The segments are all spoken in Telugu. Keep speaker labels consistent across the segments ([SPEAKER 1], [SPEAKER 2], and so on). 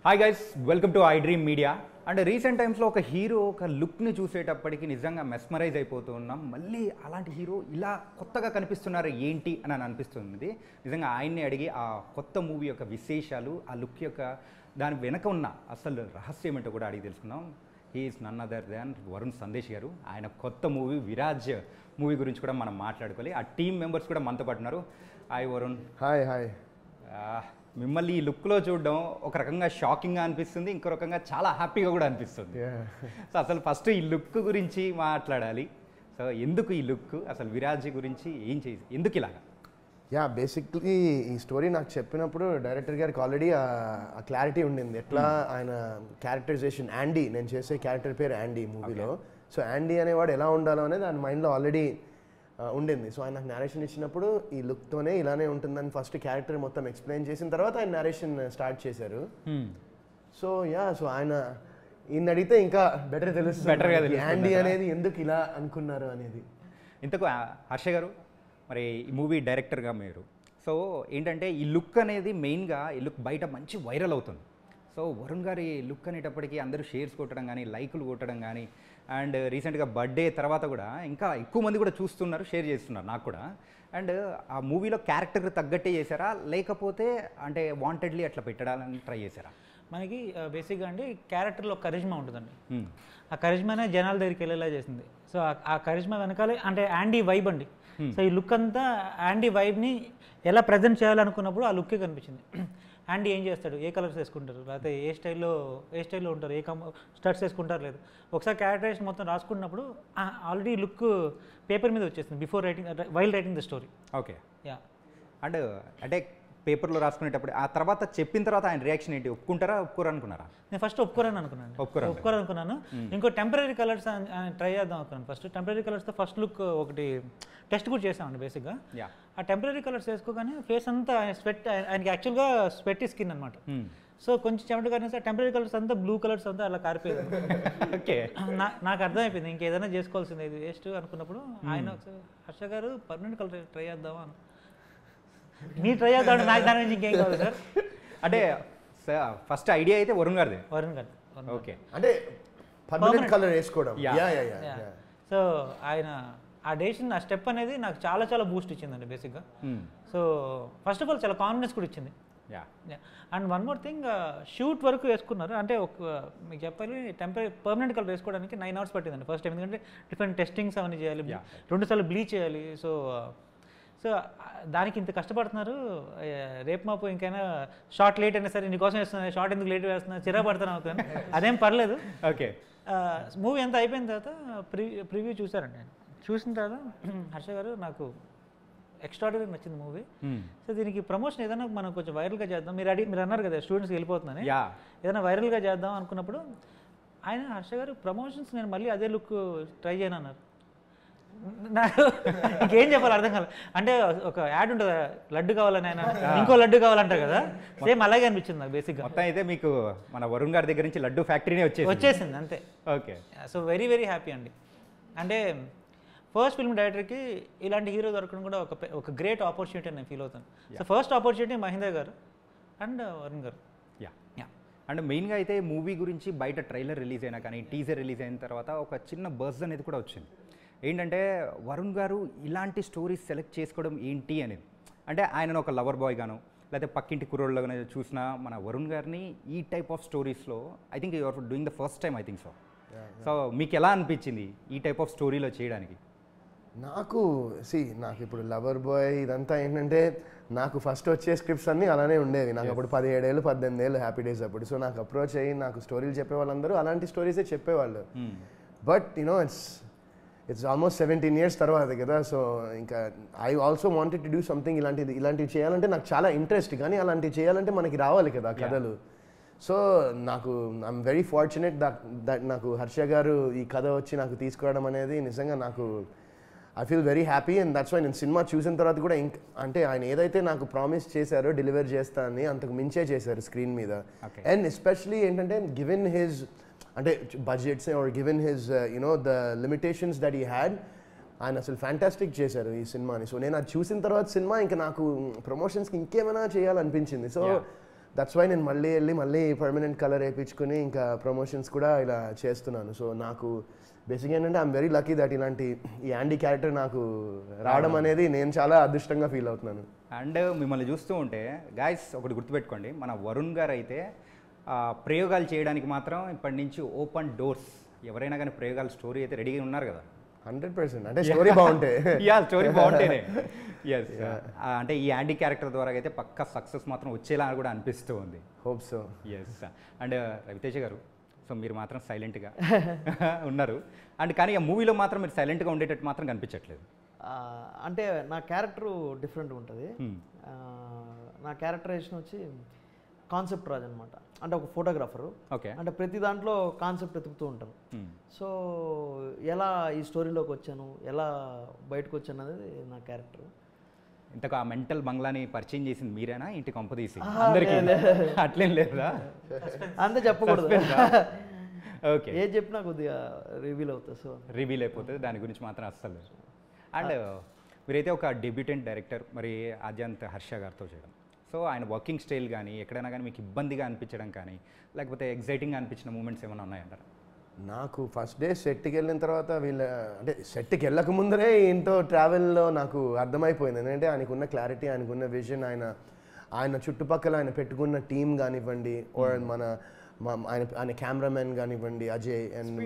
[SPEAKER 1] Hi guys, welcome to I dream media. అంటే రీసెంట్ టైమ్స్లో ఒక హీరో ఒక లుక్ని చూసేటప్పటికి నిజంగా మెస్మరైజ్ అయిపోతూ ఉన్నాం. మళ్ళీ అలాంటి హీరో ఇలా కొత్తగా కనిపిస్తున్నారు ఏంటి అని అనిపిస్తుంది. నిజంగా ఆయన్ని అడిగి ఆ కొత్త మూవీ యొక్క విశేషాలు, ఆ లుక్ యొక్క దాని వెనక ఉన్న అసలు రహస్యం ఏంటో కూడా అడిగి తెలుసుకుందాం. He is none other than Varun Sandesh గారు. ఆయన కొత్త మూవీ విరాజ్ మూవీ గురించి కూడా మనం మాట్లాడుకోవాలి. ఆ టీమ్ మెంబర్స్ కూడా మనతో పాటు ఉన్నారు. హాయ్ వరుణ్.
[SPEAKER 2] Hi hi.
[SPEAKER 1] మిమ్మల్ని ఈ లుక్లో చూడడం ఒక రకంగా షాకింగ్గా అనిపిస్తుంది, ఇంకో రకంగా చాలా హ్యాపీగా కూడా అనిపిస్తుంది. సో అసలు ఫస్ట్ ఈ లుక్ గురించి మాట్లాడాలి. సో ఎందుకు ఈ లుక్, అసలు విరాజ్ గురించి ఏం చేసి ఎందుకు ఇలాగా?
[SPEAKER 2] బేసిక్లీ ఈ స్టోరీ నాకు చెప్పినప్పుడు డైరెక్టర్ గారికి ఆల్రెడీ ఆ క్లారిటీ ఉండింది. ఎట్లా ఆయన క్యారెక్టరైజేషన్ యాండీ, నేను చేసే క్యారెక్టర్ పేరు యాండీ మూవీలో. సో యాండీ అనేవాడు ఎలా ఉండాలో అనేది ఆయన మైండ్లో ఆల్రెడీ ఉండింది. సో ఆయన నాకు నేరేషన్ ఇచ్చినప్పుడు ఈ లుక్తోనే ఇలానే ఉంటుందని ఫస్ట్ క్యారెక్టర్ మొత్తం ఎక్స్ప్లెయిన్ చేసిన తర్వాత ఆయన నేరేషన్ స్టార్ట్ చేశారు. సో సో ఆయన ఈయన అడిగితే ఇంకా బెటర్ తెలుస్తుంది యాండీ అనేది ఎందుకు ఇలా అనుకున్నారు అనేది.
[SPEAKER 1] ఇంతకు హర్ష గారు, మరి ఈ మూవీ డైరెక్టర్గా మీరు, సో ఏంటంటే ఈ లుక్ అనేది మెయిన్గా ఈ లుక్ బయట మంచి వైరల్ అవుతుంది. సో వరుణ్ గారి లుక్ అనేటప్పటికీ అందరూ షేర్స్ కొట్టడం కానీ, లైకులు కొట్టడం కానీ, అండ్ రీసెంట్గా బర్త్డే తర్వాత కూడా ఇంకా ఎక్కువ మంది కూడా చూస్తున్నారు, షేర్ చేస్తున్నారు నాకు కూడా. అండ్ ఆ మూవీలో క్యారెక్టర్కి తగ్గట్టే చేశారా, లేకపోతే అంటే వాంటెడ్లీ అట్లా పెట్టడాలని ట్రై చేశారా?
[SPEAKER 3] మనకి బేసిక్గా అండి క్యారెక్టర్లో కరిజ్మా ఉంటుందండి. ఆ కరిజ్మానే జనాల దగ్గరికి వెళ్ళేలా చేసింది. సో ఆ కరిజ్మా వెనకాలే అంటే యాండీ వైబ్ అండి. సో ఈ లుక్ అంతా యాండీ వైబ్ని ఎలా ప్రజెంట్ చేయాలనుకున్నప్పుడు ఆ లుక్కే కనిపించింది. యాండీ ఏం చేస్తాడు, ఏ కలర్స్ వేసుకుంటారు, లేకపోతే ఏ స్టైల్లో ఉంటారు, స్టడ్స్ వేసుకుంటారు లేదు. ఒకసారి క్యారెక్టరైజేషన్ మొత్తం రాసుకున్నప్పుడు ఆల్రెడీ లుక్ పేపర్ మీద వచ్చేసింది before writing, while writing the story.
[SPEAKER 1] Okay. And అంటే పేపర్లో రాసుకునేటప్పుడు ఆ తర్వాత చెప్పిన తర్వాత ఆయన రియాక్షన్ ఏంటి? ఒప్పుకుంటారా ఒప్పుకోరనుకున్నారా?
[SPEAKER 3] నేను ఫస్ట్ ఒప్పుకోరనుకున్నాను. ఇంకో టెంపరీ కలర్స్ ట్రై చేద్దాం అనుకున్నాను. ఫస్ట్ టెంపరీ కలర్స్తో ఫస్ట్ లుక్ ఒకటి టెస్ట్ కూడా చేసామండి బేసిక్గా. ఆ టెంపరీ కలర్స్ వేసుకోగానే ఫేస్ అంతా స్వెట్, ఆయనకి యాక్చువల్గా స్వెట్ స్కిన్ అనమాట. సో కొంచెం చెమట కానీ టెంపరీ కలర్స్ అంతా బ్లూ కలర్స్ అంతా అలా కారిపోయింది. ఓకే, నాకు అర్థమైపోయింది ఇంకేదైనా చేసుకోవాల్సింది, ఇది వేస్ట్ అనుకున్నప్పుడు ఆయన హర్ష గారు పర్మనెంట్ కలర్ ట్రై చేద్దామా అని. మీరు ట్రై చేద్దాం, నాకు దాని నుంచి ఇంకేం కావాలి సార్.
[SPEAKER 1] అంటే ఫస్ట్ ఐడియా అయితే వరుణ్ గారిది.
[SPEAKER 2] ఓకే, అంటే పర్మనెంట్ కలర్ వేసుకోవడం.
[SPEAKER 3] సో ఆయన ఆ డెసిషన్, ఆ స్టెప్ అనేది నాకు చాలా చాలా బూస్ట్ ఇచ్చిందండి బేసిక్గా. సో ఫస్ట్ ఆఫ్ ఆల్ చాలా కాన్ఫిడెన్స్ కూడా ఇచ్చింది. And one more thing, shoot వరకు వేసుకున్నారు. అంటే మీకు చెప్పాలి, పర్మనెంట్ కలర్ వేసుకోవడానికి 9 hours పట్టిందండి ఫస్ట్ టైం. ఎందుకంటే డిఫరెంట్ టెస్టింగ్స్ అవన్నీ చేయాలి, 2 సార్లు బ్లీచ్ చేయాలి. సో దానికి ఇంత కష్టపడుతున్నారు. రేపు మాపు ఇంకైనా షార్ట్ లేట్ అయినా సరే నీకోసం వేస్తున్నా, షార్ట్ ఎందుకు లేట్ వేస్తున్నా, చిరా పడుతున్నా అవుతాను, అదేం పర్లేదు.
[SPEAKER 1] ఓకే.
[SPEAKER 3] మూవీ అంతా అయిపోయిన తర్వాత ప్రివ్యూ చూసారండి. నేను చూసిన తర్వాత హర్ష గారు నాకు ఎక్స్ట్రాడినరీ నచ్చింది మూవీ. సో దీనికి ప్రమోషన్ ఏదైనా మనం కొంచెం వైరల్గా చేద్దాం, మీరు అన్నారు కదా స్టూడెంట్స్కి వెళ్ళిపోతుందని, ఏదైనా వైరల్గా చేద్దాం అనుకున్నప్పుడు ఆయన హర్ష గారు ప్రమోషన్స్ నేను మళ్ళీ అదే లుక్ ట్రై చేయను అన్నారు. నాకు ఇంకేం చెప్పాలి అర్థం కాదు. అంటే ఒక యాడ్ ఉంటుంది, లడ్డు కావాలని ఆయన ఇంకో లడ్డు కావాలంటారు కదా, సేమ్ అలాగే అనిపించింది నాకు బేసిక్గా.
[SPEAKER 1] మొత్తం అయితే మీకు మన వరుణ్ గారి దగ్గర నుంచి లడ్డు ఫ్యాక్టరీనే వచ్చేసింది
[SPEAKER 3] అంతే.
[SPEAKER 1] Okay.
[SPEAKER 3] So very very happy అండి. అంటే ఫస్ట్ ఫిల్మ్ డైరెక్టర్కి ఇలాంటి హీరో దొరకడం కూడా ఒక గ్రేట్ ఆపర్చునిటీ అని నేను ఫీల్ అవుతాను. సో ఫస్ట్ ఆపర్చునిటీ మహేంద్ర గారు అండ్ వరుణ్ గారు.
[SPEAKER 1] అండ్ మెయిన్గా అయితే మూవీ గురించి బయట ట్రైలర్ రిలీజ్ అయినా కానీ, టీజర్ రిలీజ్ అయిన తర్వాత ఒక చిన్న బజ్ అనేది కూడా వచ్చింది. ఏంటంటే వరుణ్ గారు ఇలాంటి స్టోరీస్ సెలెక్ట్ చేసుకోవడం ఏంటి అనేది. అంటే ఆయనను ఒక లవర్ బాయ్ గాను, లేకపోతే పక్కింటి కుర్రోళ్ళగానే చూసిన మన వరుణ్ గారిని ఈ టైప్ ఆఫ్ స్టోరీస్లో I think you are doing the first time, I think so. So మీకు ఎలా అనిపించింది ఈ టైప్ ఆఫ్ స్టోరీలో చేయడానికి?
[SPEAKER 2] నాకు ఇప్పుడు లవర్ బాయ్ ఇదంతా ఏంటంటే నాకు ఫస్ట్ వచ్చే స్క్రిప్ట్స్ అన్నీ అలానే ఉండేవి. నాకు అప్పుడు 17 ఏళ్ళు 18 ఏళ్ళు హ్యాపీ డేస్ అప్పుడు. సో నాకు అప్రోచ్ అయ్యి నాకు స్టోరీలు చెప్పే వాళ్ళందరూ అలాంటి స్టోరీసే చెప్పేవాళ్ళు. బట్ ఇట్స్ ఆల్మోస్ట్ 17 years తర్వాత కదా. సో ఇంకా I also wanted to do something ఇలాంటివి చేయాలంటే నాకు చాలా ఇంట్రెస్ట్, కానీ అలాంటివి చేయాలంటే మనకి రావాలి కదా కథలు. సో నాకు ఐఎమ్ వెరీ ఫార్చునేట్ దట్ నాకు హర్ష గారు ఈ కథ వచ్చి నాకు తీసుకురావడం అనేది నిజంగా నాకు I feel very happy. And that's why నేను సినిమా చూసిన తర్వాత కూడా అంటే ఆయన ఏదైతే నాకు ప్రామిస్ చేశారో డెలివర్ చేస్తా అని అంతకు మించే చేశారు స్క్రీన్ మీద. అండ్ ఎస్పెషలీ ఏంటంటే గివెన్ హిజ్ అంటే budgets are given his the limitations that he had, ఆయన అసలు ఫ్యాంటాస్టిక్ చేశారు ఈ సినిమాని. సో నేను అది చూసిన తర్వాత సినిమా ఇంకా నాకు ప్రమోషన్స్కి ఇంకేమైనా చేయాలనిపించింది. సో దట్స్ వై నేను మళ్ళీ పర్మనెంట్ కలర్ వేయించుకుని ఇంకా ప్రమోషన్స్ కూడా ఇలా చేస్తున్నాను. సో నాకు బేసిక్గా ఏంటంటే ఐఎమ్ వెరీ లక్కీ దట్ ఇలాంటి ఈ యాండీ క్యారెక్టర్ నాకు రావడం అనేది నేను చాలా అదృష్టంగా ఫీల్ అవుతున్నాను.
[SPEAKER 1] అండ్ మిమ్మల్ని చూస్తూ ఉంటే గాయస్ ఒకటి గుర్తుపెట్టుకోండి, మన వరుణ్ గారు అయితే ప్రయోగాలు చేయడానికి మాత్రం ఇప్పటి నుంచి ఓపెన్ డోర్స్. ఎవరైనా కానీ ప్రయోగాల స్టోరీ అయితే రెడీగా ఉన్నారు కదా.
[SPEAKER 2] 100%. అంటే స్టోరీ బాగుంటే
[SPEAKER 1] స్టోరీ బాగుంటేనే. ఎస్, అంటే ఈ యాండీ క్యారెక్టర్ ద్వారా అయితే పక్కా సక్సెస్ మాత్రం వచ్చేలా కూడా అనిపిస్తూ ఉంది.
[SPEAKER 2] Hope so.
[SPEAKER 1] Yes. And Ravi Teja గారు, సో మీరు మాత్రం సైలెంట్గా ఉన్నారు. అండ్ కానీ ఆ మూవీలో మాత్రం మీరు సైలెంట్గా ఉండేటట్టు మాత్రం కనిపించట్లేదు.
[SPEAKER 4] అంటే నా క్యారెక్టర్ డిఫరెంట్గా ఉంటుంది. నా క్యారెక్టరైజేషన్ వచ్చి కాన్సెప్ట్ రాజు అనమాట. అంటే ఒక ఫోటోగ్రాఫరు.
[SPEAKER 1] ఓకే.
[SPEAKER 4] అంటే ప్రతి దాంట్లో కాన్సెప్ట్ వెతుకుతూ ఉంటాను. సో ఎలా ఈ స్టోరీలోకి వచ్చాను, ఎలా బయటకు వచ్చాను అనేది నా క్యారెక్టర్.
[SPEAKER 1] ఇంతకు ఆ మెంటల్ బంగ్లాని పరిచయం చేసింది మీరేనా ఇంటి కొంపదీసి అందరికీ? అట్లేం లేదా?
[SPEAKER 4] అంతే చెప్పకూడదు.
[SPEAKER 1] ఓకే.
[SPEAKER 4] ఏది చెప్పినా కొద్దిగా రివీల్ అవుతుంది. సో
[SPEAKER 1] రివీల్ అయిపోతుంది, దాని గురించి మాత్రం అస్సలు లేదు. అండ్ మీరైతే ఒక డెబ్యూటెంట్ డైరెక్టర్, మరి ఆద్యంత్ హర్ష గారితో చేయడం. సో ఆయన వర్కింగ్ స్టైల్ కానీ ఎక్కడైనా కానీ మీకు ఇబ్బందిగా అనిపించడం కానీ లేకపోతే ఎగ్జైటింగ్గా అనిపించిన మూమెంట్స్ ఏమైనా ఉన్నాయంటారా?
[SPEAKER 2] నాకు ఫస్ట్ డే సెట్కి వెళ్ళిన తర్వాత అంటే సెట్కి వెళ్ళక ముందరే ఇంట్లో ట్రావెల్లో నాకు అర్థమైపోయింది. ఎందుకంటే ఆయనకున్న క్లారిటీ, ఆయనకున్న విజన్, ఆయన చుట్టుపక్కల ఆయన పెట్టుకున్న టీం కానివ్వండి, ఓర్ ఆయన కెమెరామెన్ కానివ్వండి అజయ్, అండ్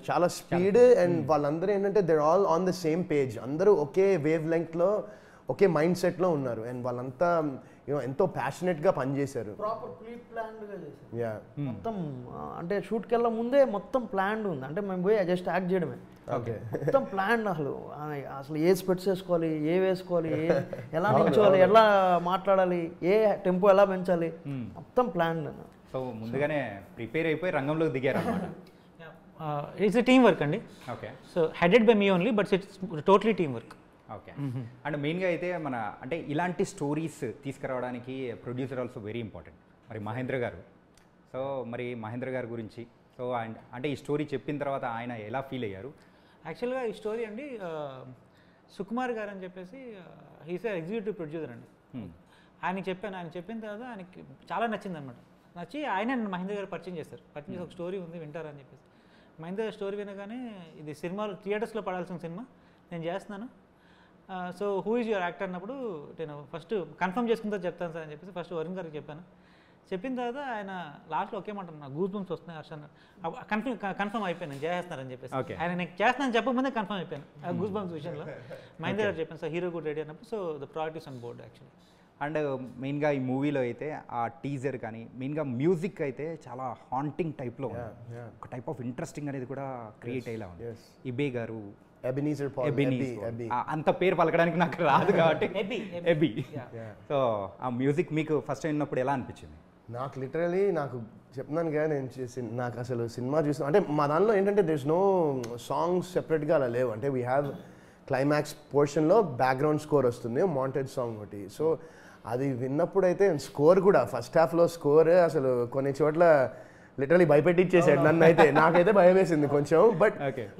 [SPEAKER 2] చాలా స్పీడ్. అండ్ వాళ్ళందరూ ఏంటంటే they're all on the same page. అందరూ ఒకే వేవ్ లెంగ్త్లో ఒకే మైండ్ సెట్లో ఉన్నారు. అండ్ వాళ్ళంతా ఎంతో ప్యాషనెట్గా పనిచేశారు.
[SPEAKER 4] ప్రాపర్ ప్రీ ప్లాన్డ్గా చేశారు.
[SPEAKER 2] యా,
[SPEAKER 4] మొత్తం అంటే షూట్కి వెళ్ళే ముందే మొత్తం ప్లాన్డ్ ఉంది. అంటే మేము పోయి జస్ట్ యాక్ట్ చేయడమే.
[SPEAKER 2] ఓకే.
[SPEAKER 4] మొత్తం ప్లాన్. అసలు ఏ స్పెట్స్ వేసుకోవాలి, ఏ వేసుకోవాలి, ఎలా నిల్చోవాలి, ఎలా మాట్లాడాలి, ఏ టెంపో ఎలా పెంచాలి, మొత్తం ప్లాన్.
[SPEAKER 1] సో ముందుగానే ప్రిపేర్ అయిపోయి రంగంలోకి దిగారు అన్నమాట.
[SPEAKER 3] ఇట్స్ టీమ్ వర్క్ అండి.
[SPEAKER 1] Okay.
[SPEAKER 3] So headed by me only, but it's totally team work.
[SPEAKER 1] Okay. And మెయిన్గా అయితే అంటే ఇలాంటి స్టోరీస్ తీసుకురావడానికి ప్రొడ్యూసర్ ఆల్సో వెరీ ఇంపార్టెంట్. మరి మహేంద్ర గారు, సో మరి మహేంద్ర గారి గురించి, సో అంటే ఈ స్టోరీ చెప్పిన తర్వాత ఆయన ఎలా ఫీల్ అయ్యారు?
[SPEAKER 3] యాక్చువల్గా ఈ స్టోరీ అండి సుకుమార్ గారు అని చెప్పేసి హీస్ ఎగ్జిక్యూటివ్ ప్రొడ్యూసర్ అండి. ఆయనకి చెప్పాను. ఆయన చెప్పిన తర్వాత ఆయనకి చాలా నచ్చింది అనమాట. నచ్చి ఆయన మహేంద్ర గారు పరిచయం చేస్తారు. పరిచయం చేసి ఒక స్టోరీ ఉంది వింటారని చెప్పేసి. మహేంద్ర గారు స్టోరీ వినగానే ఇది సినిమాలు థియేటర్స్లో పడాల్సిన సినిమా, నేను చేస్తున్నాను, so who is your actor అన్నప్పుడు నేను ఫస్ట్ కన్ఫర్మ్ చేసుకుంటా చెప్తాను సార్ అని చెప్పేసి ఫస్ట్ వరుణ్ గారికి చెప్పాను. చెప్పిన తర్వాత ఆయన లాస్ట్లో ఒకేమంటారు, నాకు గూస్ బంప్స్ వస్తున్నాయి హర్ష కన్ఫర్మ్ అయిపోయాను, నేను చేస్తున్నారని చెప్పేసి. ఆయన నేను చేస్తున్నాను చెప్పకముందే కన్ఫర్మ్ అయిపోయాను ఆ గూస్ బంప్స్ విషయంలో. మహేంద్ర గారు చెప్పాను సార్ హీరో కూడా రెడీ అన్నప్పుడు. So the project on board actually.
[SPEAKER 1] And మెయిన్గా ఈ మూవీలో అయితే ఆ టీజర్ కానీ మెయిన్గా మ్యూజిక్ అయితే చాలా హాంటింగ్ టైప్లో ఉంది. ఒక టైప్ ఆఫ్ ఇంట్రెస్టింగ్ అనేది కూడా క్రియేట్ అయ్యేలా ఉంది. ఇబే గారు,
[SPEAKER 2] ఎబెనీజర్ పాల్,
[SPEAKER 1] అంత పేరు పలకడానికి నాకు రాదు కాబట్టి ఎబీ. సో ఆ మ్యూజిక్ మీకు ఫస్ట్ అయినప్పుడు ఎలా అనిపించింది?
[SPEAKER 2] నాకు లిటరలీ నాకు చెప్తున్నాను కదా, నాకు అసలు సినిమా చూసిన అంటే మా దానిలో ఏంటంటే దేర్ ఇస్ నో సాంగ్స్ సెపరేట్గా అలా లేవు. అంటే వీ హ్యావ్ క్లైమాక్స్ పోర్షన్లో బ్యాక్గ్రౌండ్ స్కోర్ వస్తుంది, మాంటేజ్ సాంగ్ ఒకటి. సో అది విన్నప్పుడు అయితే స్కోర్ కూడా ఫస్ట్ హాఫ్లో స్కోర్ అసలు కొన్ని చోట్ల లిటరలీ భయపెట్టించేసాడు నన్ను. అయితే నాకైతే భయం వేసింది కొంచెం. బట్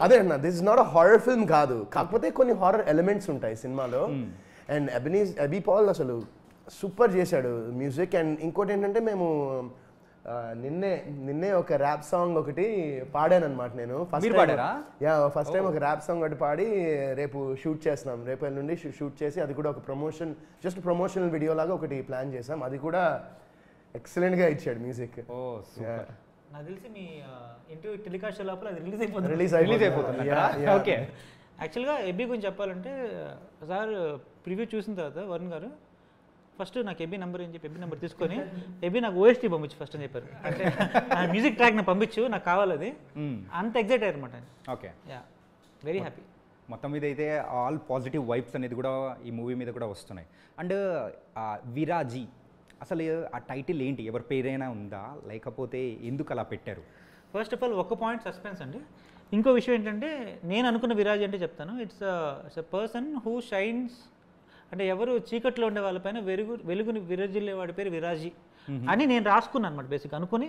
[SPEAKER 2] అదే అన్న, this is not a horror film కాదు, కాకపోతే కొన్ని హారర్ ఎలిమెంట్స్ ఉంటాయి సినిమాలో. అండ్ ఎబీ పాల్ అసలు సూపర్ చేశాడు మ్యూజిక్. అండ్ ఇంకోటి ఏంటంటే మేము నిన్నే ఒక ర్యాప్ సాంగ్ ఒకటి పాడాను అనమాట. నేను ఫస్ట్ టైం ఒక ర్యాప్ సాంగ్ ఒకటి పాడి రేపు షూట్ చేస్తున్నాం. రేపు నుండి షూట్ చేసి అది కూడా ఒక ప్రమోషనల్ వీడియో లాగా ఒకటి ప్లాన్ చేసాం. అది కూడా ఎక్సలెంట్గా ఇచ్చాడు మ్యూజిక్.
[SPEAKER 3] నాకు తెలిసి మీ ఇంటర్వ్యూ టెలికాస్ట్ లోపల అది
[SPEAKER 2] రిలీజ్ అయిపోతుంది.
[SPEAKER 3] ఓకే. యాక్చువల్గా ఎబీ గురించి చెప్పాలంటే సార్ ప్రివ్యూ చూసిన తర్వాత వరుణ్ గారు ఫస్ట్ నాకు ఎబీ నెంబర్ అని చెప్పి ఎబీ నెంబర్ తీసుకొని ఎబీ నాకు ఓఎస్టీ పంపించు ఫస్ట్ అని చెప్పారు. అంటే మ్యూజిక్ ట్రాక్ నాకు పంపించు, నాకు కావాలి అది. అంత ఎగ్జైట్ అయ్యారు అనమాట.
[SPEAKER 1] ఓకే.
[SPEAKER 3] Yeah, very happy.
[SPEAKER 1] మొత్తం మీద అయితే ఆల్ పాజిటివ్ వైబ్స్ అనేది కూడా ఈ మూవీ మీద కూడా వస్తున్నాయి. అండ్ విరాజీ, అసలు ఆ టైటిల్ ఏంటి? ఎవరి పేరైనా ఉందా లేకపోతే ఎందుకు అలా పెట్టారు?
[SPEAKER 3] ఫస్ట్ ఆఫ్ ఆల్ ఒక పాయింట్ సస్పెన్స్ అండి. ఇంకో విషయం ఏంటంటే నేను అనుకున్న విరాజీ అంటే చెప్తాను, it's a person who shines. అంటే ఎవరు చీకట్లో ఉండే వాళ్ళపైన వెలుగుని విరజిల్లే వాడి పేరు విరాజీ అని నేను రాసుకున్నాను అనమాట. బేసిక్ అనుకుని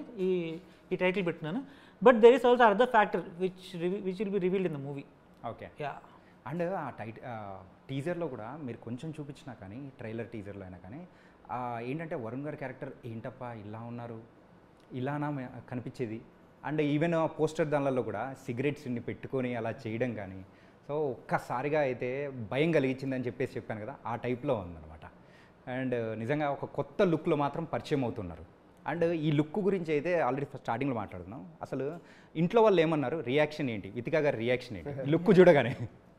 [SPEAKER 3] ఈ టైటిల్ పెట్టినాను. But there is also other factor which will be revealed in the movie.
[SPEAKER 1] Okay. Yeah. And ఆ టీజర్లో కూడా మీరు కొంచెం చూపించినా కానీ, ట్రైలర్ టీజర్లో అయినా కానీ ఏంటంటే వరుణ్ గారి క్యారెక్టర్ ఏంటప్ప ఇలా ఉన్నారు ఇలానా కనిపించేది. అండ్ ఈవెన్ పోస్టర్ దానిలో కూడా సిగరెట్స్ని పెట్టుకొని అలా చేయడం కానీ, సో ఒక్కసారిగా అయితే భయం కలిగించిందని చెప్పాను కదా, ఆ టైప్లో ఉందన్నమాట. అండ్ నిజంగా ఒక కొత్త లుక్లో మాత్రం పరిచయం అవుతున్నారు. అండ్ ఈ లుక్ గురించి అయితే ఆల్రెడీ స్టార్టింగ్లో మాట్లాడుతున్నాం. అసలు ఇంట్లో వాళ్ళు ఏమన్నారు, రియాక్షన్ ఏంటి, వితికా గారి రియాక్షన్ ఏంటి లుక్ చూడగానే?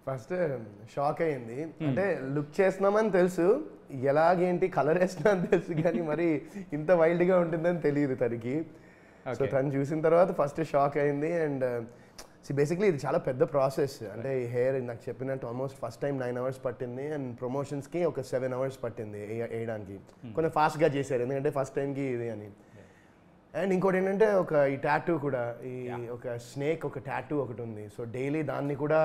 [SPEAKER 2] ఫస్ట్ షాక్ అయ్యింది. అంటే లుక్ చేస్తున్నామని తెలుసు, ఎలాగేంటి కలర్ వేస్తున్నా అని తెలుసు, కానీ మరి ఇంత వైల్డ్గా ఉంటుందని తెలియదు తనకి. సో తను చూసిన తర్వాత ఫస్ట్ షాక్ అయింది. అండ్ బేసిక్లీ ఇది చాలా పెద్ద ప్రాసెస్. అంటే ఈ హెయిర్ నాకు చెప్పినట్టు ఆల్మోస్ట్ ఫస్ట్ టైం 9 hours పట్టింది, అండ్ ప్రమోషన్స్కి ఒక 7 hours పట్టింది వేయడానికి. కొంచెం ఫాస్ట్గా చేశారు ఎందుకంటే ఫస్ట్ టైంకి ఇది అని. అండ్ ఇంకోటి ఏంటంటే ఈ టాటూ కూడా, ఈ ఒక స్నేక్ ఒక టాటూ ఒకటి ఉంది. సో డైలీ దాన్ని కూడా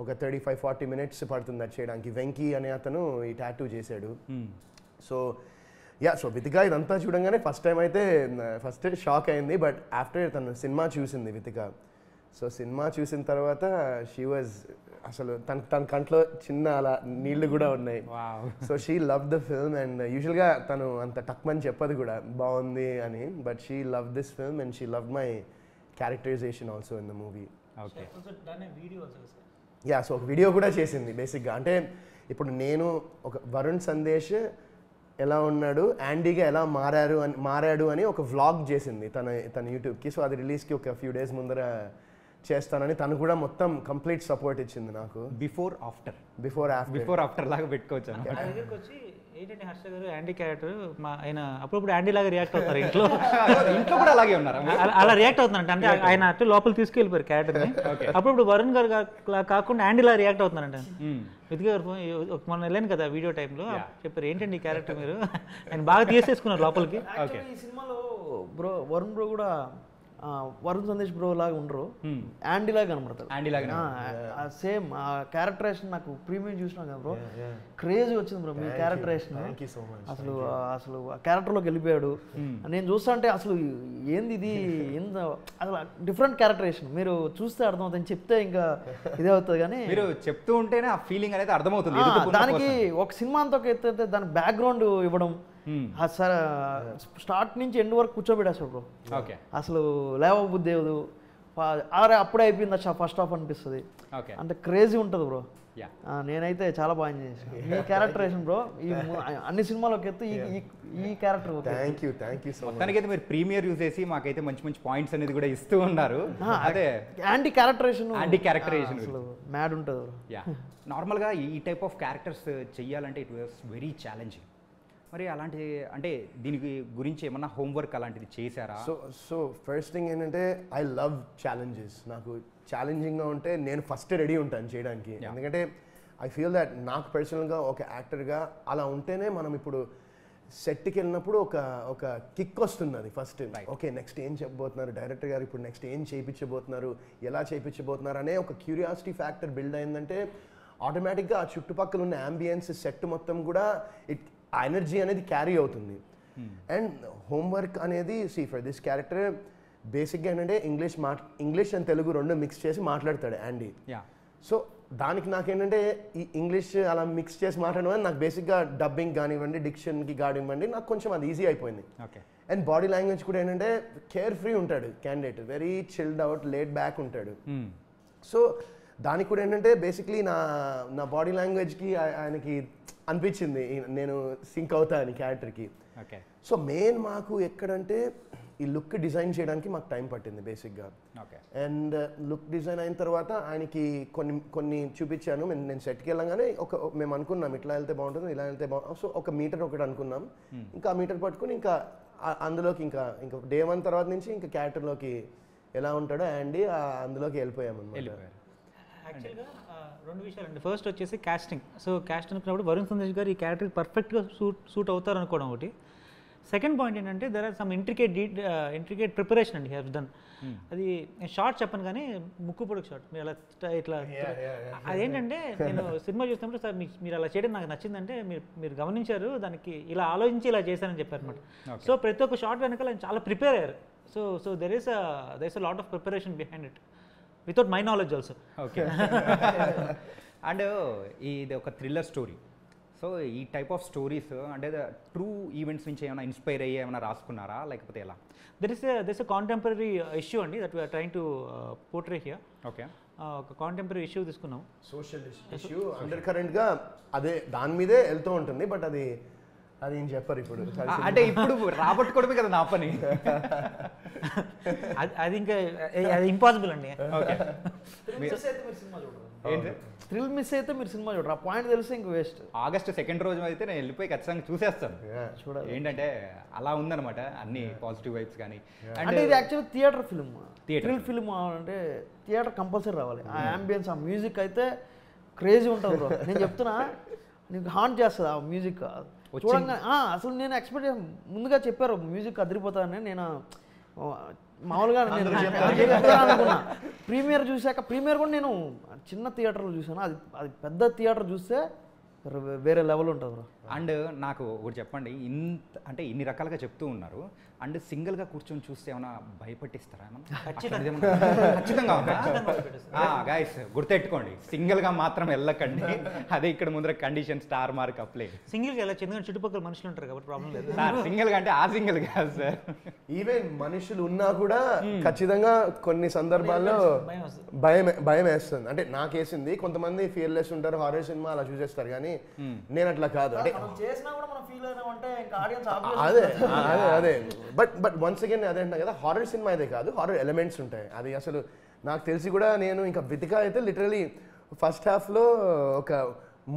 [SPEAKER 2] ఒక 35-40 minutes పడుతుంది అది చేయడానికి. వెంకీ అనే అతను ఈ టాటూ చేశాడు. సో వితికా ఇదంతా చూడంగానే ఫస్ట్ టైం అయితే ఫస్ట్ షాక్ అయింది. బట్ ఆఫ్టర్ తను సినిమా చూసింది వితికా. సో సినిమా చూసిన తర్వాత షీ వాజ్ అసలు తన కంట్లో చిన్న అలా నీళ్లు కూడా ఉన్నాయి. So she love the film. And యూజువల్గా తను అంత టక్మని చెప్పదు కూడా బాగుంది అని, but she love this film and she love my characterization also in the movie.
[SPEAKER 1] Okay.
[SPEAKER 2] So ఒక వీడియో కూడా చేసింది బేసిక్గా. అంటే ఇప్పుడు నేను ఒక వరుణ్ సందేశ్ ఎలా ఉన్నాడు, యాండీగా ఎలా మారాడు అని ఒక వ్లాగ్ చేసింది తన యూట్యూబ్కి. సో అది రిలీజ్కి ఒక ఫ్యూ డేస్ ముందర చేస్తానని తను కూడా మొత్తం కంప్లీట్ సపోర్ట్ ఇచ్చింది నాకు.
[SPEAKER 1] బిఫోర్ ఆఫ్టర్ లాగా పెట్టుకోవచ్చు.
[SPEAKER 3] ఆయన దగ్గరికి వచ్చి ఏంటంటే హర్ష గారు యాండీ క్యారెక్టర్ ఆయన అప్పుడప్పుడు యాండీ లాగా రియాక్ట్ అవుతారు ఇంట్లో
[SPEAKER 1] కూడా అలాగే ఉన్నారు,
[SPEAKER 3] అలా రియాక్ట్ అవుతున్నారంట. అంటే ఆయన అటు లోపల తీసుకెళ్ళిపోయారు క్యారెక్టర్ని. అప్పుడప్పుడు వరుణ్ గారు కాకుండా యాండీ లాగా రియాక్ట్ అవుతున్నారంట. వితికా గారు మొన్న వెళ్ళాను కదా వీడియో టైంలో చెప్పారు, ఏంటండి ఈ క్యారెక్టర్ మీరు, ఆయన బాగా తీసేసుకున్నారు లోపలికి.
[SPEAKER 4] ఈ సినిమాలో వరుణ్ బ్రో కూడా వరుణ్ సందేశ్ బ్రో లాగా ఉండరు, యాండీ లాగా కనబడతారు. సేమ్ ఆ క్యారెక్టరేషన్ నాకు ప్రీమియం చూసినా కదా బ్రో, క్రేజీ వచ్చింది బ్రో మీ క్యారెక్టరేషన్. అసలు ఆ క్యారెక్టర్లోకి వెళ్ళిపోయాడు. నేను చూస్తా అంటే అసలు ఏంది ఇది, ఎంత అసలు డిఫరెంట్ క్యారెక్టరేషన్. మీరు చూస్తే అర్థమవుతుంది, చెప్తే ఇంకా ఇదే అవుతుంది. కానీ
[SPEAKER 1] మీరు చెప్తూ ఉంటేనే ఆ ఫీలింగ్ అనేది అర్థమవుతుంది.
[SPEAKER 4] దానికి ఒక సినిమా అంతా ఎత్తైతే దానికి బ్యాక్గ్రౌండ్ ఇవ్వడం, స్టార్ట్ నుంచి ఎండ్ వరకు కూర్చోబెట్టేస్తాడు బ్రో. అసలు లేవబుద్ధి లేదు, అప్పుడే అయిపోయింది ఫస్ట్ హాఫ్ అనిపిస్తుంది. అంటే క్రేజీ ఉంటుంది బ్రో. నేనైతే చాలా బాగా ఎంజాయ్ చేశాను ఈ క్యారెక్టరేషన్ బ్రో. ఈ అన్ని సినిమాలోకి ఎత్తు ఈ character.
[SPEAKER 2] Thank you so much.
[SPEAKER 1] మొత్తానికైతే మీరు ప్రీమియర్ యూజ్ చేసి మాకైతే మంచి పాయింట్స్ అనేది కూడా ఇస్తూ ఉన్నారు. అదే
[SPEAKER 4] యాంటీ క్యారెక్టరేషన్ మ్యాడ్ ఉంటుంది బ్రో.
[SPEAKER 1] నార్మల్గా ఈ టైప్ ఆఫ్ క్యారెక్టర్స్ చెయ్యాలంటే ఇట్ వాస్ వెరీ ఛాలెంజింగ్. మరి అలాంటి అంటే దీనికి గురించి ఏమన్నా హోంవర్క్ అలాంటిది చేశారా?
[SPEAKER 2] సో ఫస్ట్ థింగ్ ఏంటంటే ఐ లవ్ ఛాలెంజెస్. నాకు ఛాలెంజింగ్గా ఉంటే నేను ఫస్ట్ రెడీ ఉంటాను చేయడానికి. ఎందుకంటే ఐ ఫీల్ దట్ నాకు పర్సనల్గా ఒక యాక్టర్గా అలా ఉంటేనే మనం ఇప్పుడు సెట్కి వెళ్ళినప్పుడు ఒక కిక్ వస్తుంది. అది ఫస్ట్ ఓకే నెక్స్ట్ ఏం చెప్పబోతున్నారు డైరెక్టర్ గారు, ఇప్పుడు నెక్స్ట్ ఏం చేయించబోతున్నారు, ఎలా చేయించబోతున్నారు అనే ఒక క్యూరియాసిటీ ఫ్యాక్టర్ బిల్డ్ అయిందంటే ఆటోమేటిక్గా ఆ చుట్టుపక్కల ఉన్న అంబియన్స్ సెట్ మొత్తం కూడా ఆ ఎనర్జీ అనేది క్యారీ అవుతుంది. అండ్ హోంవర్క్ అనేది ఫర్ దిస్ క్యారెక్టర్ బేసిక్గా ఏంటంటే ఇంగ్లీష్ అండ్ తెలుగు రెండు మిక్స్ చేసి మాట్లాడతాడు యాండీ. సో దానికి నాకేంటంటే ఈ ఇంగ్లీష్ అలా మిక్స్ చేసి మాట్లాడడం నాకు బేసిక్గా డబ్బింగ్ కానివ్వండి, డిక్షన్కి కానివ్వండి, నాకు కొంచెం అది ఈజీ అయిపోయింది. అండ్ బాడీ లాంగ్వేజ్ కూడా ఏంటంటే కేర్ ఫ్రీ ఉంటాడు candidate, very chilled out laid back ఉంటాడు. సో దానికి కూడా ఏంటంటే బేసిక్లీ నా బాడీ లాంగ్వేజ్కి ఆయనకి అనిపించింది నేను సింక్ అవుతా అని క్యారెక్టర్కి. సో మెయిన్ మాకు ఎక్కడంటే ఈ లుక్ డిజైన్ చేయడానికి మాకు టైం పట్టింది బేసిక్గా. అండ్ లుక్ డిజైన్ అయిన తర్వాత ఆయనకి కొన్ని చూపించాను. నేను సెట్కి వెళ్ళగానే మేము అనుకున్నాం ఇట్లా వెళ్తే బాగుంటుంది, ఇలా వెళ్తే బాగుంటుంది. సో ఒక మీటర్ ఒకటి అనుకున్నాం. ఇంకా ఆ మీటర్ పట్టుకుని ఇంకా అందులోకి ఇంకా డే 1 తర్వాత నుంచి ఇంకా క్యారెక్టర్లోకి ఎలా ఉంటాడో యాండీ అందులోకి వెళ్ళిపోయాము అన్నమాట.
[SPEAKER 3] యాక్చువల్గా రెండు విషయాలండి. ఫస్ట్ వచ్చేసి కాస్టింగ్. సో కాస్ట్ అనుకున్నప్పుడు వరుణ్ సందేశ్ గారు ఈ క్యారెక్టర్కి పర్ఫెక్ట్గా సూట్ అవుతారు అనుకోవడం ఒకటి. సెకండ్ పాయింట్ ఏంటంటే there are some intricate preparation అండి హ్యావ్ డన్. అది షార్ట్ చెప్పను కానీ ముక్కు పొడుగు షార్ట్ మీరు అలా ఇట్లా అదేంటంటే నేను సినిమా చూసినప్పుడు సార్ మీరు అలా చేయడం నాకు నచ్చిందంటే మీరు గమనించారు, దానికి ఇలా ఆలోచించి ఇలా చేశారని చెప్పారనమాట. సో ప్రతి ఒక్క షార్ట్ వెనకాల చాలా ప్రిపేర్ అయ్యారు. So there is a lot of preparation behind it without my knowledge also.
[SPEAKER 1] Okay. And ఇది ఒక థ్రిల్లర్ స్టోరీ. సో ఈ టైప్ ఆఫ్ స్టోరీస్ అంటే ట్రూ ఈవెంట్స్ నుంచి ఏమైనా ఇన్స్పైర్ అయ్యి ఏమైనా రాసుకున్నారా లేకపోతే ఎలా?
[SPEAKER 3] There is a contemporary issue అండి that we're trying to portray here.
[SPEAKER 1] Okay,
[SPEAKER 3] ఒక కాంటెంపరీ ఇష్యూ తీసుకున్నాం.
[SPEAKER 2] సోషల్ ఇష్యూ అండర్ కరెంట్గా అదే దాని మీదే వెళ్తూ ఉంటుంది. బట్ అది ఏం చెప్పరు ఇప్పుడు.
[SPEAKER 1] అంటే ఇప్పుడు రాబట్టుకోవడమే కదా నా పని.
[SPEAKER 3] అది ఇంకా అది ఇంపాసిబుల్ అండి.
[SPEAKER 1] ఓకే,
[SPEAKER 4] థ్రిల్ మిస్ అయితే మీరు సినిమా చూడరు. ఆ పాయింట్ తెలిస్తే ఇంక వేస్ట్.
[SPEAKER 1] ఆగస్ట్ 2nd రోజు అయితే నేను వెళ్ళిపోయి ఖచ్చితంగా చూసేస్తాను.
[SPEAKER 4] చూడాలి.
[SPEAKER 1] ఏంటంటే అలా ఉందన్నమాట అన్ని పాజిటివ్ వైబ్స్ కానీ.
[SPEAKER 4] అంటే ఇది actually theatre film. Thrill film అంటే థియేటర్ కంపల్సరీ రావాలి. ఆ అంబియన్స్, ఆ మ్యూజిక్ అయితే క్రేజీ ఉంటుంది బ్రో. నేను చెప్తున్నా, నీకు హాంట్ చేస్తుంది ఆ మ్యూజిక్ చూడంగా. అసలు నేను ఎక్స్పెక్ట్ ముందుగా చెప్పారు మ్యూజిక్ అదిరిపోతానని. నేను మామూలుగా అనుకున్నా. ప్రీమియర్ చూశాక, ప్రీమియర్ కూడా నేను చిన్న థియేటర్లో చూసాను. అది పెద్ద థియేటర్ చూస్తే వేరే లెవెల్ ఉంటుంది బ్రో.
[SPEAKER 1] అండ్ నాకు ఒకటి చెప్పండి, అంటే ఇన్ని రకాలుగా చెప్తూ ఉన్నారు. అండ్ సింగిల్గా కూర్చొని చూస్తే ఏమైనా భయపెట్టిస్తారా? ఖచ్చితంగా గైస్ గుర్తెట్టుకోండి, సింగిల్గా మాత్రం వెళ్ళకండి. అదే ఇక్కడ ముందర కండిషన్ స్టార్ మార్క్ అప్లై.
[SPEAKER 3] సింగిల్గా వెళ్ళచ్చు, ఎందుకంటే చుట్టుపక్కల మనుషులు ఉంటారు కాబట్టి ప్రాబ్లం లేదు
[SPEAKER 1] సార్. సింగిల్గా అంటే ఆ సింగిల్ కాదు సార్,
[SPEAKER 2] ఈవెన్ మనుషులు ఉన్నా కూడా ఖచ్చితంగా కొన్ని సందర్భాల్లో భయం వేస్తుంది. అంటే నాకేసింది. కొంతమంది ఫియర్లెస్ ఉంటారు, హారర్ సినిమా అలా చూసేస్తారు. కానీ నేను అట్లా కాదు. అంటే అదే బట్ వన్స్ అగైన్ అదే అంటాం కదా, హారర్ సినిమా అయితే కాదు, హారర్ ఎలిమెంట్స్ ఉంటాయి. అది అసలు నాకు తెలిసి కూడా నేను ఇంకా వెతికా అయితే లిటరలీ ఫస్ట్ హాఫ్లో ఒక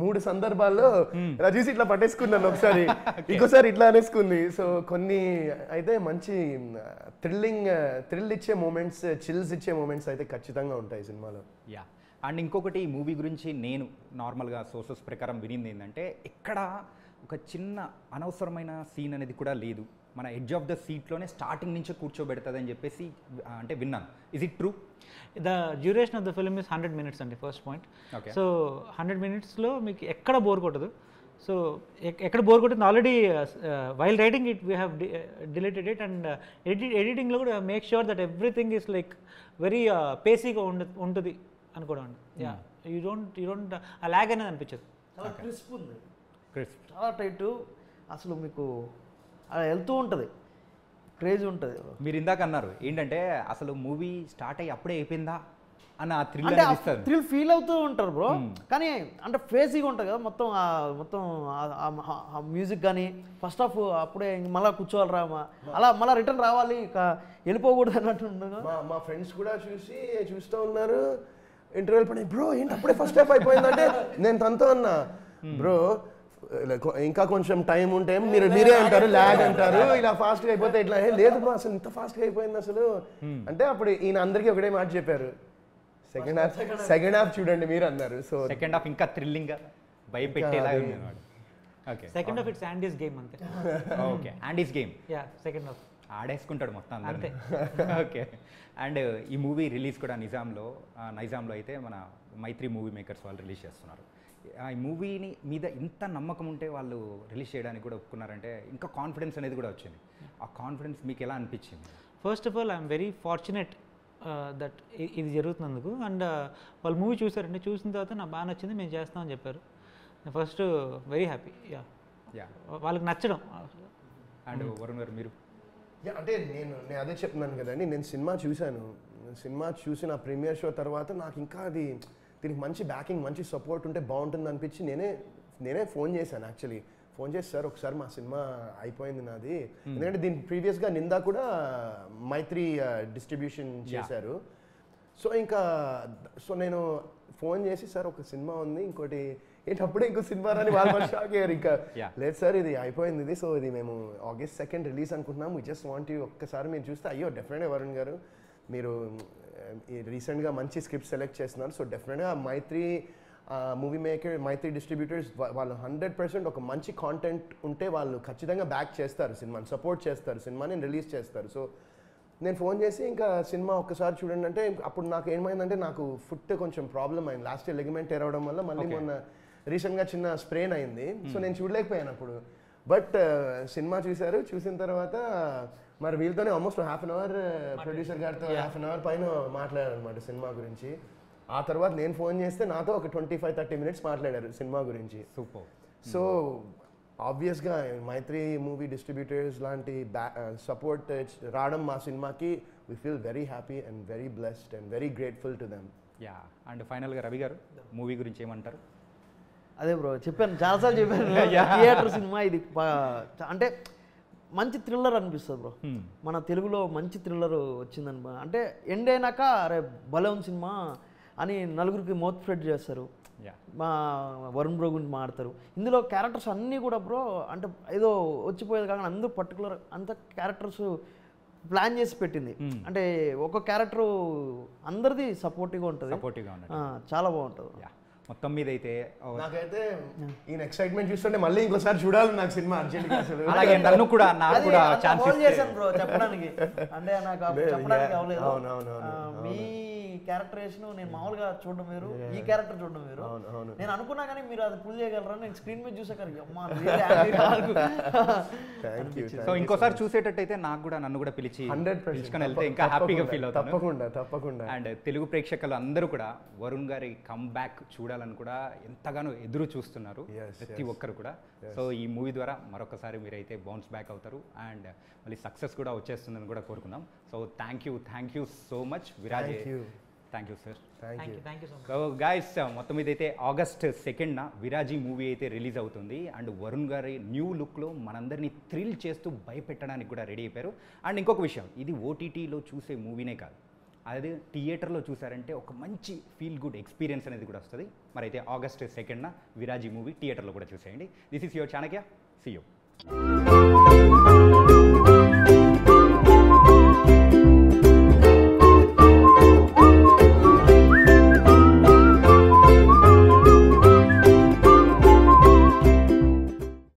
[SPEAKER 2] 3 సందర్భాల్లో ఇలా చూసి ఇట్లా పట్టేసుకున్నాను. ఒకసారి ఇంకోసారి ఇట్లా అనేసుకుంది. సో కొన్ని అయితే మంచి థ్రిల్ ఇచ్చే మూమెంట్స్, చిల్స్ ఇచ్చే మూమెంట్స్ అయితే ఖచ్చితంగా ఉంటాయి సినిమాలో.
[SPEAKER 1] యా. అండ్ ఇంకొకటి ఈ మూవీ గురించి నేను నార్మల్గా సోర్సెస్ ప్రకారం వినింది ఏంటంటే, ఎక్కడ ఒక చిన్న అనవసరమైన సీన్ అనేది కూడా లేదు. మన ఎడ్జ్ ఆఫ్ ద సీట్లోనే స్టార్టింగ్ నుంచే కూర్చోబెడుతుంది అని చెప్పేసి అంటే విన్నాను. Is it true?
[SPEAKER 3] The duration of the film is 100 minutes అండి, ఫస్ట్ పాయింట్. సో 100 minutesలో మీకు ఎక్కడ బోర్ కొట్టదు. సో ఎక్కడ బోర్ కొట్టింది already while writing it we have deleted it. And ఎడిటింగ్లో కూడా make sure that everything is like very పేసీగా ఉంటుంది అనుకోవడం andi. Yeah, you don't uh lag అనేది అనిపించదు.
[SPEAKER 4] చాలా క్రిస్ప్ ఉంది,
[SPEAKER 1] క్రిస్ప్,
[SPEAKER 4] చాలా టైట్. అసలు మీకు అలా వెళ్తూ ఉంటుంది, క్రేజీ ఉంటుంది.
[SPEAKER 1] మీరు ఇందాక అన్నారు ఏంటంటే అసలు మూవీ స్టార్ట్ అయ్యి అప్పుడే అయిపోయిందా అన్న ఆ
[SPEAKER 4] థ్రిల్ ఫీల్ అవుతూ ఉంటారు బ్రో. కానీ అంటే ఫేసీగా ఉంటుంది కదా మొత్తం. ఆ మ్యూజిక్ కానీ ఫస్ట్ హాఫ్ అప్పుడే మళ్ళీ కూర్చోవాలిరా, అలా మళ్ళీ రిటర్న్ రావాలి, వెళ్ళిపోకూడదు అన్నట్టు ఉంటుంది.
[SPEAKER 2] మా ఫ్రెండ్స్ కూడా చూస్తూ ఉన్నారు. ఇంటర్వెల్ పడి బ్రో ఏంటి అప్పుడే ఫస్ట్ హాఫ్ అయిపోయిందంటే నేను తనతో అన్నా, బ్రో ఇంకా కొంచెం టైం ఉంటే మీరే అంటారు ల్యాగ్ అంటారు, ఇలా ఫాస్ట్గా అయిపోతే ఇట్లా. లేదు బ్రో అసలు ఇంత ఫాస్ట్గా అయిపోయింది అసలు అంటే. అప్పుడు ఈయన అందరికీ ఒకటే మాట చెప్పారు, సెకండ్ హాఫ్ చూడండి మీరు అన్నారు. సో
[SPEAKER 1] సెకండ్ హాఫ్ ఇంకా థ్రిల్లింగ్గా భయపెట్టేలాగా ఉంది అన్నమాట. Okay,
[SPEAKER 3] second half it's Andy's game అంతే.
[SPEAKER 1] Okay, Andy's game.
[SPEAKER 3] Yeah, second half
[SPEAKER 1] ఆడేసుకుంటాడు మొత్తం అంతే. ఓకే. అండ్ ఈ మూవీ రిలీజ్ కూడా నైజాంలో అయితే మన మైత్రి మూవీ మేకర్స్ వాళ్ళు రిలీజ్ చేస్తున్నారు. ఈ మూవీని మీద ఇంత నమ్మకం ఉంటే వాళ్ళు రిలీజ్ చేయడానికి కూడా ఒప్పుకున్నారంటే ఇంకా కాన్ఫిడెన్స్ అనేది కూడా వచ్చింది. ఆ కాన్ఫిడెన్స్ మీకు ఎలా అనిపించింది?
[SPEAKER 3] First of all I'm very fortunate that ఇది జరుగుతున్నందుకు. అండ్ వాళ్ళు మూవీ చూసారండి, చూసిన తర్వాత నాకు బాగా నచ్చింది, మేము చేస్తామని చెప్పారు. First very happy. యా, వాళ్ళకి నచ్చడం.
[SPEAKER 1] అండ్ వరుణ్ గారు మీరు?
[SPEAKER 2] అంటే నేను అదే చెప్తున్నాను కదండి, నేను సినిమా చూసిన ప్రీమియర్ షో తర్వాత నాకు ఇంకా దీనికి మంచి బ్యాకింగ్, మంచి సపోర్ట్ ఉంటే బాగుంటుంది అనిపించి నేనే ఫోన్ చేశాను. యాక్చువల్లీ ఫోన్ చేసి, సార్ ఒకసారి మా సినిమా అయిపోయింది నాది, ఎందుకంటే దీని ప్రీవియస్గా నిందా కూడా మైత్రి డిస్ట్రిబ్యూషన్ చేశారు. సో నేను ఫోన్ చేసి, సార్ ఒక సినిమా ఉంది, ఇంకోటి ఏంటి అప్పుడే ఇంకో సినిమా అని వాళ్ళు షాక్ అయ్యారు. ఇంకా లేదు సార్ ఇది అయిపోయింది ఇది, సో ఇది మేము August 2nd రిలీజ్ అనుకుంటున్నాం, వీ జస్ట్ వాంట్ యూ ఒక్కసారి మీరు చూస్తే, అయ్యో డెఫినెట్గా వరుణ్ గారు మీరు రీసెంట్గా మంచి స్క్రిప్ట్ సెలెక్ట్ చేస్తున్నారు, సో డెఫినెట్గా మైత్రి మూవీ మేకర్, మైత్రి డిస్ట్రిబ్యూటర్స్ వాళ్ళు 100% ఒక మంచి కాంటెంట్ ఉంటే వాళ్ళు ఖచ్చితంగా బ్యాక్ చేస్తారు సినిమాని, సపోర్ట్ చేస్తారు సినిమాని, రిలీజ్ చేస్తారు. సో నేను ఫోన్ చేసి ఇంకా సినిమా ఒక్కసారి చూడండి అంటే, అప్పుడు నాకు ఏమైందంటే నాకు ఫుట్ కొంచెం ప్రాబ్లం అయింది, లాస్ట్ ఇయర్ లెగ్మెంట్ ఎరవడం వల్ల మళ్ళీ మొన్న రీసెంట్గా చిన్న స్ప్రెయిన్ అయింది. సో నేను చూడలేకపోయాను అప్పుడు. బట్ సినిమా చూసిన తర్వాత మరి వీళ్ళతోనే ఆల్మోస్ట్ ½ అన్ అవర్ ప్రొడ్యూసర్ గారితో ½ అన్ అవర్ పైన మాట్లాడారు అనమాట సినిమా గురించి. ఆ తర్వాత నేను ఫోన్ చేస్తే నాతో ఒక 25-30 minutes మాట్లాడారు సినిమా గురించి.
[SPEAKER 1] సూపర్.
[SPEAKER 2] సో ఆబ్వియస్గా మైత్రి మూవీ డిస్ట్రిబ్యూటర్స్ లాంటి సపోర్ట్ రావడం మా సినిమాకి we feel very happy and very blessed and very grateful to them.
[SPEAKER 1] Yeah and ఫైనల్గా రవి గారు మూవీ గురించి ఏమంటారు?
[SPEAKER 4] అదే బ్రో చెప్పాను, చాలాసార్లు చెప్పాను, థియేటర్ సినిమా ఇది అంటే మంచి థ్రిల్లర్ అనిపిస్తుంది బ్రో. మన తెలుగులో మంచి థ్రిల్లర్ వచ్చిందని అంటే ఎండ్ అయినాక అరే భలే ఉంది సినిమా అని నలుగురికి మౌత్ స్ప్రెడ్ చేస్తారు. మా వరుణ్ బ్రో గురించి మాట్లాడతారు. ఇందులో క్యారెక్టర్స్ అన్నీ కూడా బ్రో అంటే ఏదో వచ్చిపోయేది కాకుండా అందరూ పర్టికులర్ అంత క్యారెక్టర్స్ ప్లాన్ చేసి పెట్టింది. అంటే ఒక క్యారెక్టర్ అందరిది సపోర్టివ్గా ఉంటుంది, చాలా బాగుంటుంది.
[SPEAKER 1] మొత్తం మీద అయితే
[SPEAKER 2] నాకైతే ఈ ఎక్సైట్మెంట్ చూస్తుంటే మళ్ళీ ఇంకోసారి చూడాలి నాకు సినిమా అర్జెంట్గా.
[SPEAKER 1] అలాగే నాకు కూడా ఛాన్స్
[SPEAKER 4] చేశాను బ్రో చెప్పడానికి, అంటే నాకు చెప్పడానికి అవ్వలేదు. మీ క్యారెక్టరేషన్ నేను మామూలుగా చూడడం వేరు, ఈ క్యారెక్టర్ చూడడం వేరు. నేను అనుకున్నా కానీ మీరు అది పుల్ చేయగలరా, నేను స్క్రీన్ మీద చూసాక
[SPEAKER 1] సో ఇంకోసారి చూసేటట్టయితే నాకు కూడా నన్ను కూడా పిలుచుకొని వెళ్తే ఇంకా హ్యాపీగా ఫీల్ అవుతాను.
[SPEAKER 2] తప్పకుండా.
[SPEAKER 1] అండ్ తెలుగు ప్రేక్షకులు అందరూ కూడా వరుణ్ గారి కమ్బ్యాక్ చూడాలని కూడా ఎంతగానో ఎదురు చూస్తున్నారు ప్రతి ఒక్కరు కూడా. సో ఈ మూవీ ద్వారా మరొకసారి మీరైతే బౌన్స్ బ్యాక్ అవుతారు అండ్ మళ్ళీ సక్సెస్ కూడా వచ్చేస్తుందని కూడా కోరుకుందాం. So thank you so much Viraj. Thank you sir. So guys మొత్తం మీద అయితే August 2nd విరాజీ మూవీ అయితే రిలీజ్ అవుతుంది. అండ్ వరుణ్ గారి న్యూ లుక్లో మనందరినీ థ్రిల్ చేస్తూ భయపెట్టడానికి కూడా రెడీ అయిపోయారు. అండ్ ఇంకొక విషయం, ఇది ఓటీటీలో చూసే మూవీనే కాదు, అదే థియేటర్లో చూసారంటే ఒక మంచి ఫీల్ గుడ్ ఎక్స్పీరియన్స్ అనేది కూడా వస్తుంది. మరి అయితే August 2nd విరాజీ మూవీ థియేటర్లో కూడా చూసేయండి. This is your Chanakya. See you.